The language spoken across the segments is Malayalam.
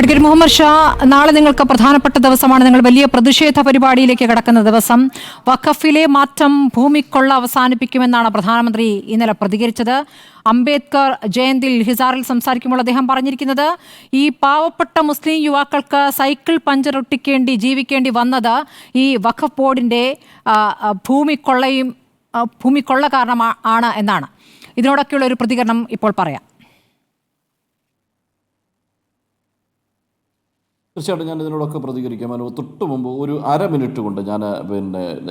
അഡ്വക്കേറ്റ് മുഹമ്മദ് ഷാ, നാളെ നിങ്ങൾക്ക് പ്രധാനപ്പെട്ട ദിവസമാണ്. നിങ്ങൾ വലിയ പ്രതിഷേധ പരിപാടിയിലേക്ക് കടക്കുന്ന ദിവസം. വഖഫിലെ മാറ്റം ഭൂമിക്കൊള്ള അവസാനിപ്പിക്കുമെന്നാണ് പ്രധാനമന്ത്രി ഇന്നലെ പ്രതികരിച്ചത്. അംബേദ്കർ ജയന്തിയിൽ ഹിസാറിൽ സംസാരിക്കുമ്പോൾ അദ്ദേഹം പറഞ്ഞിരിക്കുന്നത് ഈ പാവപ്പെട്ട മുസ്ലിം യുവാക്കൾക്ക് സൈക്കിൾ പഞ്ചറൊട്ടിക്കേണ്ടി ജീവിക്കേണ്ടി വന്നത് ഈ വഖഫ് ബോർഡിൻ്റെ ഭൂമിക്കൊള്ള കാരണമാണ് എന്നാണ്. ഇതിനോടൊക്കെയുള്ള ഒരു പ്രതികരണം ഇപ്പോൾ പറയാം. തീർച്ചയായിട്ടും ഞാൻ ഇതിനോടൊക്കെ പ്രതികരിക്കാം. തൊട്ട് മുമ്പ് ഒരു അരമിനിറ്റ് കൊണ്ട് ഞാൻ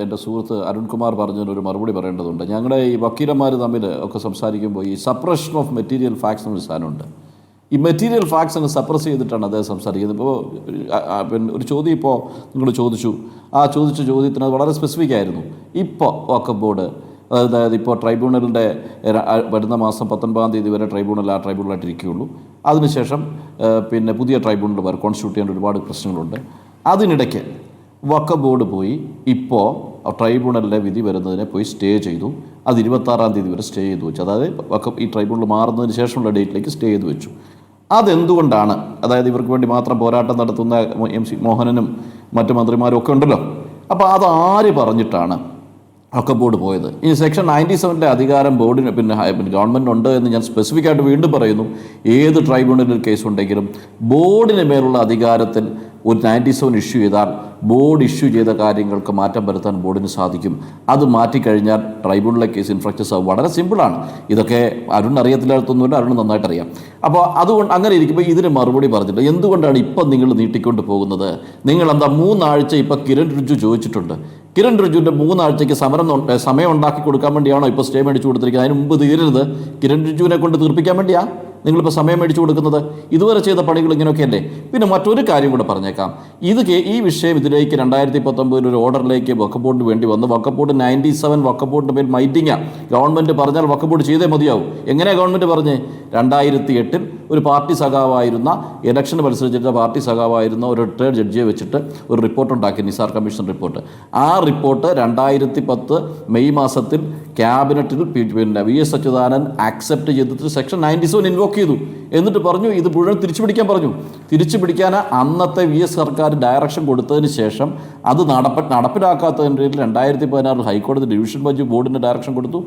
എൻ്റെ സുഹൃത്ത് അരുൺകുമാർ പറഞ്ഞതിനൊരു മറുപടി പറയേണ്ടതുണ്ട്. ഞങ്ങളുടെ ഈ വക്കീലന്മാർ തമ്മിൽ ഒക്കെ സംസാരിക്കുമ്പോൾ ഈ സപ്രഷൻ ഓഫ് മെറ്റീരിയൽ ഫാക്ട്സ് എന്നൊരു സാധനമുണ്ട്. ഈ മെറ്റീരിയൽ ഫാക്ട്സ് അങ്ങ് സപ്രസ് ചെയ്തിട്ടാണ് അദ്ദേഹം സംസാരിക്കുന്നത്. ഇപ്പോൾ ഒരു ചോദ്യം ഇപ്പോൾ നിങ്ങൾ ചോദിച്ചു, ആ ചോദിച്ച ചോദ്യത്തിന് അത് വളരെ സ്പെസിഫിക് ആയിരുന്നു. ഇപ്പോൾ വഖഫ് ബോർഡ്, അതായത് ഇപ്പോൾ ട്രൈബ്യൂണലിൻ്റെ വരുന്ന മാസം 19-ാം തീയതി വരെ ട്രൈബ്യൂണലായിട്ടിരിക്കുകയുള്ളൂ. അതിനുശേഷം പുതിയ ട്രൈബ്യൂണൽ വരെ കോൺസ്റ്റിറ്റ്യൂട്ട് ചെയ്യേണ്ട ഒരുപാട് പ്രശ്നങ്ങളുണ്ട്. അതിനിടയ്ക്ക് വഖഫ് ബോർഡ് പോയി ഇപ്പോൾ ട്രൈബ്യൂണലിലെ വിധി വരുന്നതിനെ പോയി സ്റ്റേ ചെയ്തു. അത് 26-ാം തീയതി വരെ സ്റ്റേ ചെയ്ത് വെച്ചു. അതായത് വഖഫ് ഈ ട്രൈബ്യൂണൽ മാറുന്നതിന് ശേഷമുള്ള ഡേറ്റിലേക്ക് സ്റ്റേ ചെയ്ത് വെച്ചു. അതെന്തുകൊണ്ടാണ്? അതായത് ഇവർക്ക് വേണ്ടി മാത്രം പോരാട്ടം നടത്തുന്ന MC മോഹനനും മറ്റു മന്ത്രിമാരും ഒക്കെ ഉണ്ടല്ലോ. അപ്പോൾ അതാര് പറഞ്ഞിട്ടാണ് വഖഫ് ബോർഡ് പോയത്? ഇനി സെക്ഷൻ 97 അധികാരം ബോർഡിന് ഗവൺമെൻറ് ഉണ്ട് എന്ന് ഞാൻ സ്പെസിഫിക് ആയിട്ട് വീണ്ടും പറയുന്നു. ഏത് ട്രൈബ്യൂണലിൽ കേസ് ഉണ്ടെങ്കിലും ബോർഡിന് മേലുള്ള അധികാരത്തിൽ ഒരു 97 ഇഷ്യൂ ചെയ്താൽ ബോർഡ് ഇഷ്യൂ ചെയ്ത കാര്യങ്ങൾക്ക് മാറ്റം വരുത്താൻ ബോർഡിന് സാധിക്കും. അത് മാറ്റിക്കഴിഞ്ഞാൽ ട്രൈബ്യൂണലിലെ കേസ് ഇൻഫ്രാക്ചേഴ്സ് ആവും. വളരെ സിമ്പിളാണ്. ഇതൊക്കെ അരുൺ അറിയത്തില്ലാത്തൊന്നുമില്ല, അരുൺ നന്നായിട്ട് അറിയാം. അപ്പോൾ അതുകൊണ്ട് അങ്ങനെ ഇരിക്കുമ്പോൾ ഇതിന് മറുപടി പറഞ്ഞിട്ട് എന്തുകൊണ്ടാണ് ഇപ്പം നിങ്ങൾ നീട്ടിക്കൊണ്ട് പോകുന്നത്? നിങ്ങളെന്താ 3 ആഴ്ച ഇപ്പം കിരൺ റിജ്ജു ചോദിച്ചിട്ടുണ്ട്. കിരൺ റിജ്ജുവിൻ്റെ 3 ആഴ്ചയ്ക്ക് സമയം ഉണ്ടാക്കി കൊടുക്കാൻ വേണ്ടിയാണോ ഇപ്പോൾ സ്റ്റേ മേടിച്ചു കൊടുത്തിരിക്കുന്നത്? അതിന് മുമ്പ് തീരരുത്. കിരൺ റിജ്ജുവിനെ കൊണ്ട് തീർപ്പിക്കാൻ വേണ്ടിയാ നിങ്ങളിപ്പോൾ സമയം മേടിച്ചു കൊടുക്കുന്നത്? ഇതുവരെ ചെയ്ത പണികൾ ഇങ്ങനെയൊക്കെയല്ലേ? പിന്നെ മറ്റൊരു കാര്യം കൂടെ പറഞ്ഞേക്കാം. ഈ വിഷയം ഇതിലേക്ക് 2019 ഒരു ഓർഡറിലേക്ക് വഖഫ് ബോർഡിന് വേണ്ടി വന്നു. വഖഫ് ബോർഡ് 97 വഖഫ് ബോർഡിൻ്റെ മേൽ മൈറ്റിങ്ങാണ്. ഗവൺമെൻറ് പറഞ്ഞാൽ വഖഫ് ബോർഡ് ചെയ്തേ മതിയാവും. എങ്ങനെയാണ് ഗവൺമെൻറ് പറഞ്ഞേ? 2008 ഒരു പാർട്ടി സഖാവായിരുന്ന, ഇലക്ഷന് മത്സരിച്ചിട്ട് പാർട്ടി സഖാവായിരുന്ന ഒരു റിട്ടയർഡ് ജഡ്ജിയെ വെച്ചിട്ട് ഒരു റിപ്പോർട്ട് ഉണ്ടാക്കി, നിസാർ കമ്മീഷൻ റിപ്പോർട്ട്. ആ റിപ്പോർട്ട് 2010 മെയ് മാസത്തിൽ ക്യാബിനറ്റിൽ VS അച്യുതാനന്ദൻ ആക്സെപ്റ്റ് ചെയ്തിട്ട് സെക്ഷൻ 97 ഇൻവോക്ക് ചെയ്തു. എന്നിട്ട് പറഞ്ഞു ഇത് മുഴുവൻ തിരിച്ചു പിടിക്കാൻ പറഞ്ഞു. തിരിച്ചു പിടിക്കാൻ അന്നത്തെ VS സർക്കാർ ഡയറക്ഷൻ കൊടുത്തതിന് ശേഷം അത് നടപ്പിലാക്കാത്തതിൻ്റെ പേരിൽ 2016 ഹൈക്കോടതി ഡിവിഷൻ ബെഞ്ച് ബോർഡിന് ഡയറക്ഷൻ കൊടുത്തു.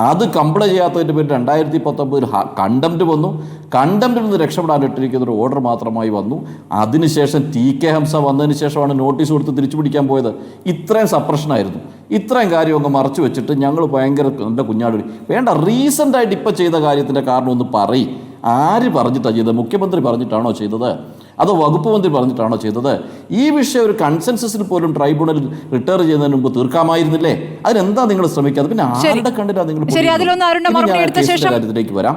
അത് കംപ്ലൈ ചെയ്യാത്തതിൻ്റെ പേരിൽ 2019 കണ്ടംപ്റ്റ് വന്നു. കണ്ടംപ്റ്റിൽ നിന്ന് രക്ഷപ്പെടാൻ ഇട്ടിരിക്കുന്ന ഒരു ഓർഡർ മാത്രമായി വന്നു. അതിനുശേഷം TK ഹംസ വന്നതിന് ശേഷമാണ് നോട്ടീസ് കൊടുത്ത് തിരിച്ചു പിടിക്കാൻ പോയത്. ഇത്രയും സപ്രഷനായിരുന്നു. ഇത്രയും കാര്യം അങ്ങ് മറച്ചു വെച്ചിട്ട് ഞങ്ങൾ ഭയങ്കര എൻ്റെ കുഞ്ഞാടി വേണ്ട. റീസെൻ്റായിട്ട് ഇപ്പോൾ ചെയ്ത കാര്യത്തിൻ്റെ കാരണം ഒന്ന് പറയും. ആര് പറഞ്ഞിട്ടാണ് ചെയ്തത്? മുഖ്യമന്ത്രി പറഞ്ഞിട്ടാണോ ചെയ്തത്? അതോ വകുപ്പ് മന്ത്രി പറഞ്ഞിട്ടാണോ ചെയ്തത്? ഈ വിഷയം ഒരു കൺസെൻസസിൽ പോലും ട്രൈബ്യൂണലിൽ റിട്ടയർ ചെയ്യുന്നതിന് മുമ്പ് തീർക്കാമായിരുന്നില്ലേ? അതിനെന്താ നിങ്ങൾ ശ്രമിക്കാതെ? പിന്നെ ആരുടെ കണ്ടിട്ടാ നിങ്ങൾ കാര്യത്തിലേക്ക് വരാം.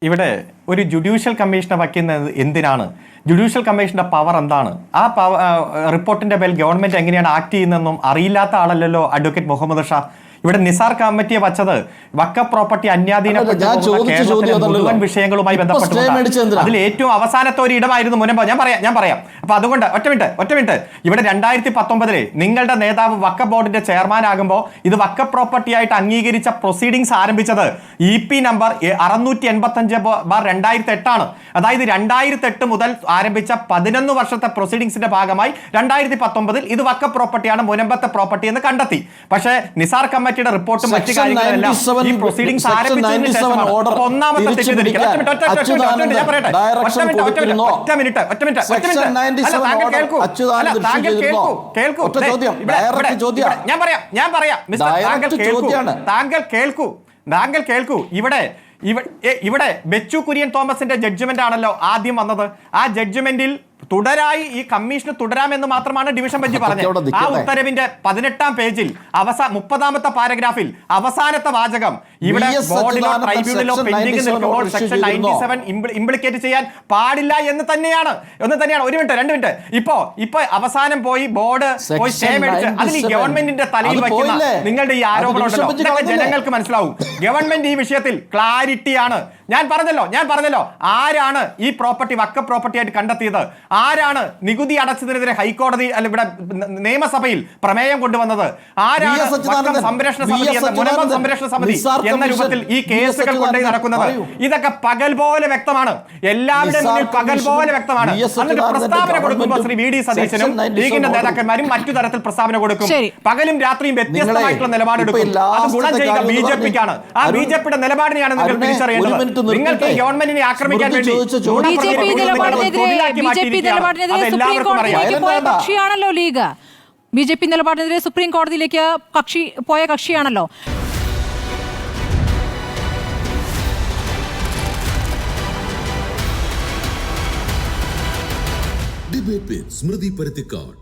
ഇവിടെ ഒരു ജുഡീഷ്യൽ കമ്മീഷനെ വയ്ക്കുന്നത് എന്തിനാണ്? ജുഡീഷ്യൽ കമ്മീഷന്റെ പവർ എന്താണ്? ആ റിപ്പോർട്ടിന്റെ മേൽ ഗവൺമെന്റ് എങ്ങനെയാണ് ആക്ട് ചെയ്യുന്നതെന്നും അറിയില്ലാത്ത ആളല്ലല്ലോ അഡ്വക്കേറ്റ് മുഹമ്മദ് ഷാ. ഇവിടെ നിസാർ കമ്മിറ്റിയെ വച്ചത് വഖഫ് പ്രോപ്പർട്ടി മുഴുവൻ വിഷയങ്ങളുമായി ബന്ധപ്പെട്ട് അതിൽ ഏറ്റവും അവസാനത്തെ ഒരു ഇടമായിരുന്നു മുൻപ്. ഞാൻ പറയാം. അപ്പൊ അതുകൊണ്ട് ഒറ്റ മിനിറ്റ് ഇവിടെ 2019 നിങ്ങളുടെ നേതാവ് വഖഫ് ബോർഡിന്റെ ചെയർമാൻ ആകുമ്പോൾ ഇത് വഖഫ് പ്രോപ്പർട്ടി ആയിട്ട് അംഗീകരിച്ച പ്രൊസീഡിങ്സ് ആരംഭിച്ചത് EP നമ്പർ 685/2008 ആണ്. അതായത് 2008 മുതൽ ആരംഭിച്ച 11 വർഷത്തെ പ്രൊസീഡിങ്സിന്റെ ഭാഗമായി 2019 ഇത് വഖഫ് പ്രോപ്പർട്ടിയാണ്, മുനമ്പത്തെ പ്രോപ്പർട്ടി എന്ന് കണ്ടെത്തി. പക്ഷേ നിസാർ കമ്മിറ്റിയുടെ റിപ്പോർട്ടും മറ്റു കാര്യങ്ങളെല്ലാം ഈ പ്രൊസീഡിങ്സ് ആരംഭിച്ചതിന് ശേഷമാണ്. ഒന്നാമത്തെ തെറ്റിദ്ധരിക്കൽ താങ്കൾ കേൾക്കൂ. ഇവിടെ ബെച്ചു കുര്യൻ തോമസിന്റെ ജഡ്ജ്മെന്റ് ആണല്ലോ ആദ്യം വന്നത്. ആ ജഡ്ജ്മെന്റിൽ തുടരായി ഈ കമ്മീഷന് തുടരാമെന്ന് മാത്രമാണ് ഡിവിഷൻ ബെഞ്ച് പറഞ്ഞത്. ആ ഉത്തരവിന്റെ 18-ാം പേജിൽ 30-ാമത്തെ പാരഗ്രാഫിൽ അവസാനത്തെ വാചകം ഇവിടെ ബോർഡിലോ ട്രൈബ്യൂണലോ പെൻഡിംഗ് നിൽക്കുമ്പോൾ സെക്ഷൻ 97 ഇംപ്ലിക്കേറ്റ് ചെയ്യാൻ പാടില്ല എന്ന് തന്നെയാണ്. ഒരു മിനിറ്റ് 2 മിനിറ്റ്. ഇപ്പോ അവസാനം പോയി ബോർഡ് പോയി സ്റ്റേ മേടിച്ച് അതിൽ ഈ ഗവൺമെന്റിന്റെ തലയിൽ വയ്ക്കുന്ന നിങ്ങളുടെ ഈ ആരോപണം ഉണ്ടല്ലോ, ഇതൊക്കെ ജനങ്ങൾക്ക് മനസ്സിലാവും. ഗവൺമെന്റ് ഈ വിഷയത്തിൽ ക്ലാരിറ്റിയാണ്. ഞാൻ പറഞ്ഞല്ലോ ആരാണ് ഈ പ്രോപ്പർട്ടി വഖഫ് പ്രോപ്പർട്ടി ആയിട്ട് കണ്ടെത്തിയത്? ആരാണ് നികുതി അടച്ചതിനെതിരെ ഹൈക്കോടതി അല്ല ഇവിടെ നിയമസഭയിൽ പ്രമേയം കൊണ്ടുവന്നത്? ആരാണ് സംരക്ഷണ സമിതി മുനമ്പം സംരക്ഷണ സമിതി എന്ന രൂപത്തിൽ ഈ കേസുകൾ കൊണ്ടുപോയി നടക്കുന്നത്? ഇതൊക്കെ പകൽ പോലെ വ്യക്തമാണ്, എല്ലാവരുടെയും മുന്നിൽ പകൽ പോലെ വ്യക്തമാണ്. എന്നിട്ട് പ്രസ്താവന കൊടുക്കുമ്പോൾ ശ്രീ വി ഡി സതീശനും ലീഗിന്റെ നേതാക്കന്മാരും മറ്റു തരത്തിൽ പ്രസ്താവന കൊടുക്കും. പകലും രാത്രിയും വ്യത്യസ്തമായിട്ടുള്ള നിലപാടെടുക്കും. അത് ഗുണം ചെയ്യുക ബി ജെ പിക്കാണ്. ആ ബി ജെ പിയുടെ നിലപാടിനെയാണ് നിങ്ങൾ തിരിച്ചറിയേണ്ടത്. നിങ്ങൾക്ക് ഈ ഗവൺമെന്റിനെ ആക്രമിക്കാൻ വേണ്ടി കക്ഷിയാണല്ലോ ലീഗ്. ബി ജെ പി നിലപാടിനെതിരെ സുപ്രീം കോടതിയിലേക്ക് പോയ കക്ഷിയാണല്ലോ. ഡിബേറ്റ് വിത്ത് സ്മൃതി പരുത്തിക്കാട്.